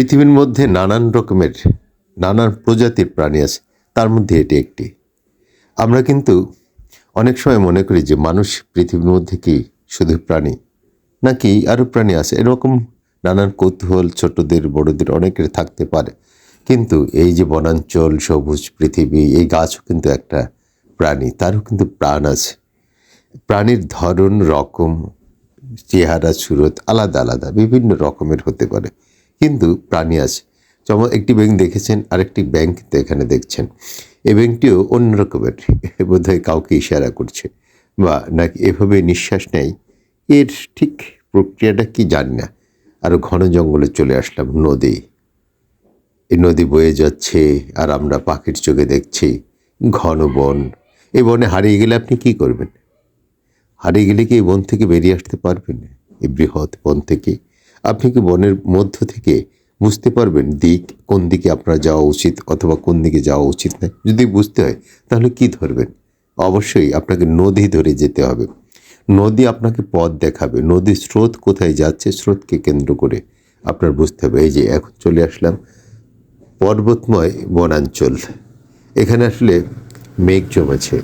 পৃথিবীর মধ্যে নানান রকমের নানান প্রজাতির প্রাণী আছে, তার মধ্যে এটি একটি। আমরা কিন্তু অনেক সময় মনে করি যে মানুষ পৃথিবীর মধ্যে কি শুধু প্রাণী, নাকি আরও প্রাণী আছে। এরকম নানান কৌতূহল ছোটদের বড়দের অনেকের থাকতে পারে। কিন্তু এই যে বনাঞ্চল, সবুজ পৃথিবী, এই গাছও কিন্তু একটা প্রাণী, তারও কিন্তু প্রাণ আছে। প্রাণীর ধরন, রকম, চেহারা, সুরত আলাদা আলাদা বিভিন্ন রকমের হতে পারে, কিন্তু প্রাণী আছে। যেমন একটি ব্যাঙ দেখেছেন, আরেকটি ব্যাঙ কিন্তু এখানে দেখছেন। এই ব্যাঙটিও অন্য রকমের, বোধহয় কাউকে ইশারা করছে বা নাকি এভাবে নিঃশ্বাস নেয়। এর ঠিক প্রক্রিয়াটা কি জানি না। আরও ঘন জঙ্গলে চলে আসলাম, নদী। এই নদী বয়ে যাচ্ছে আর আমরা পাখির চোখে দেখছি ঘন বন। এই বনে হারিয়ে গেলে আপনি কি করবেন? হারিয়ে গেলে কি এই বন থেকে বেরিয়ে আসতে পারবেন? এই বৃহৎ বন থেকে আপনি কি বনের মধ্য থেকে বুঝতে পারবেন দিক, কোন দিকে আপনার যাওয়া উচিত অথবা কোন দিকে যাওয়া উচিত নয়? যদি বুঝতে হয় তাহলে কি ধরবেন? অবশ্যই আপনাকে নদী ধরে যেতে হবে। নদী আপনাকে পথ দেখাবে। নদীর স্রোত কোথায় যাচ্ছে, স্রোতকে কেন্দ্র করে আপনার বুঝতে হবে। এই যে এখন চলে আসলাম পর্বতময় বনাঞ্চল। এখানে আসলে মেঘ জমেছে,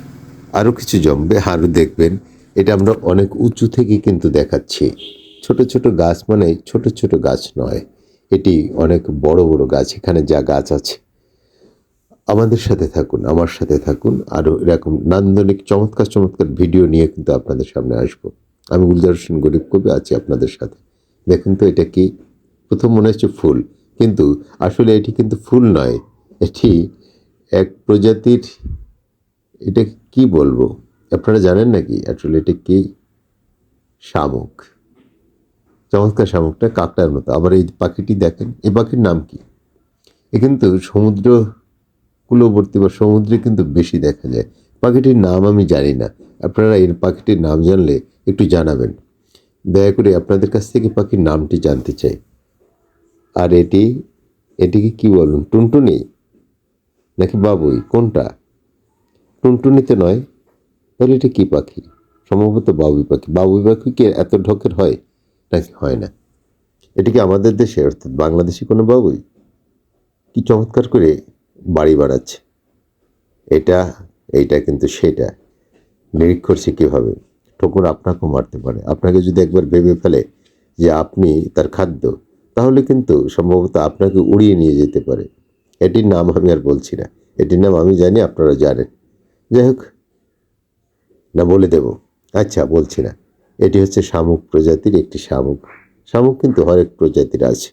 আরও কিছু জমবে, আরও দেখবেন। এটা আমরা অনেক উঁচু থেকে কিন্তু দেখাচ্ছি। ছোট ছোট গাছ মানে ছোট ছোট গাছ নয়, এটি অনেক বড় বড় গাছ। এখানে যা গাছ আছে, আমাদের সাথে থাকুন, আমার সাথে থাকুন। আরও এরকম নান্দনিক চমৎকার চমৎকার ভিডিও নিয়ে কিন্তু আপনাদের সামনে আসব। আমি গুলজার হোসেন গরিব কবি আছি আপনাদের সাথে। দেখুন তো এটা কি? প্রথম মনে হচ্ছে ফুল, কিন্তু আসলে এটি কিন্তু ফুল নয়, এটি এক প্রজাতির, এটা কি বলবো, আপনারা জানেন নাকি আসলে এটা কি? শামুক। চমৎকার শামুকটা কাকটার মতো। আবার এই পাখিটি দেখেন, এই পাখির নাম কি? এ কিন্তু সমুদ্র কূলবর্তী বা সমুদ্রে কিন্তু বেশি দেখা যায়। পাখিটির নাম আমি জানি না, আপনারা এই পাখিটির নাম জানলে একটু জানাবেন। দয়া করে আপনাদের কাছ থেকে পাখির নামটি জানতে চাই। আর এটিকে কি বলুন, টুনটুনি নাকি বাবুই, কোনটা? টুনটুনিতে নয়, তাহলে এটা কি পাখি? সম্ভবত বাবুই পাখি। বাবুই পাখি কি এত ঢকের হয় নাকি হয় না? এটি কি আমাদের দেশে অর্থাৎ বাংলাদেশি কোনো বাবুই? কি চমৎকার করে বাড়ি বাড়াচ্ছে। এইটা কিন্তু সেটা নিরীক্ষ করছে কীভাবে। ঠোকর আপনাকেও মারতে পারে। আপনাকে যদি একবার ভেবে ফেলে যে আপনি তার খাদ্য, তাহলে কিন্তু সম্ভবত আপনাকে উড়িয়ে নিয়ে যেতে পারে। এটির নাম আমি আর বলছি না, এটির নাম আমি জানি, আপনারা জানেন। যাই হোক, না বলে দেব? আচ্ছা, বলছি না। এটি হচ্ছে শামুক প্রজাতির একটি শামুক। শামুক কিন্তু হরেক প্রজাতির আছে,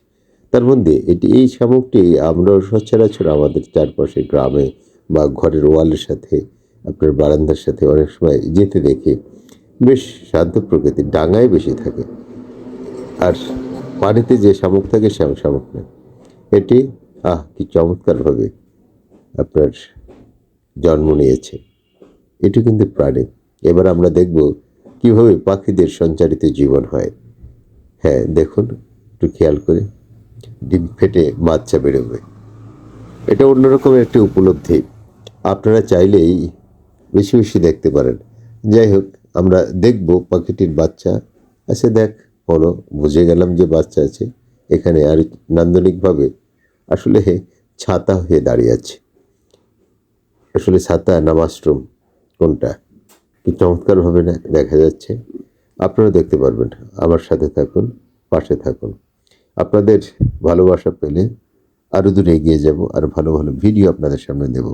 তার মধ্যে এই শামুকটি আমরা সচরাচর আমাদের চারপাশে গ্রামে বা ঘরের ওয়ালের সাথে, আপনার বারান্দার সাথে অনেক সময় যেতে দেখি। বেশ শান্ত প্রকৃতির, ডাঙায় বেশি থাকে। আর পানিতে যে শামুক থাকে সে শামুক নয় এটি। কি চমৎকারভাবে আপনার জন্ম নিয়েছে। এটি কিন্তু প্রাণী। এবার আমরা দেখব কিভাবে পাখিদের সঞ্চারিত জীবন হয়। হ্যাঁ, দেখুন, একটু খেয়াল করে। ডিম ফেটে বাচ্চা বেরোবে, এটা অন্যরকমের একটি উপলব্ধি। আপনারা চাইলেই বেশি বেশি দেখতে পারেন। যাই হোক, আমরা দেখব পাখিটির বাচ্চা আছে। দেখ, বলো, বুঝে গেলাম যে বাচ্চা আছে এখানে। আর নান্দনিকভাবে আসলে ছাতা হয়ে দাঁড়িয়ে আছে। আসলে ছাতা না মাশরুম, কোনটা? কি চমৎকারভাবে না দেখা যাচ্ছে। আপনারা দেখতে পারবেন। আমার সাথে থাকুন, পাশে থাকুন। আপনাদের ভালোবাসা পেলে আরও দূরে এগিয়ে যাব, আর ভালো ভালো ভিডিও আপনাদের সামনে দেব।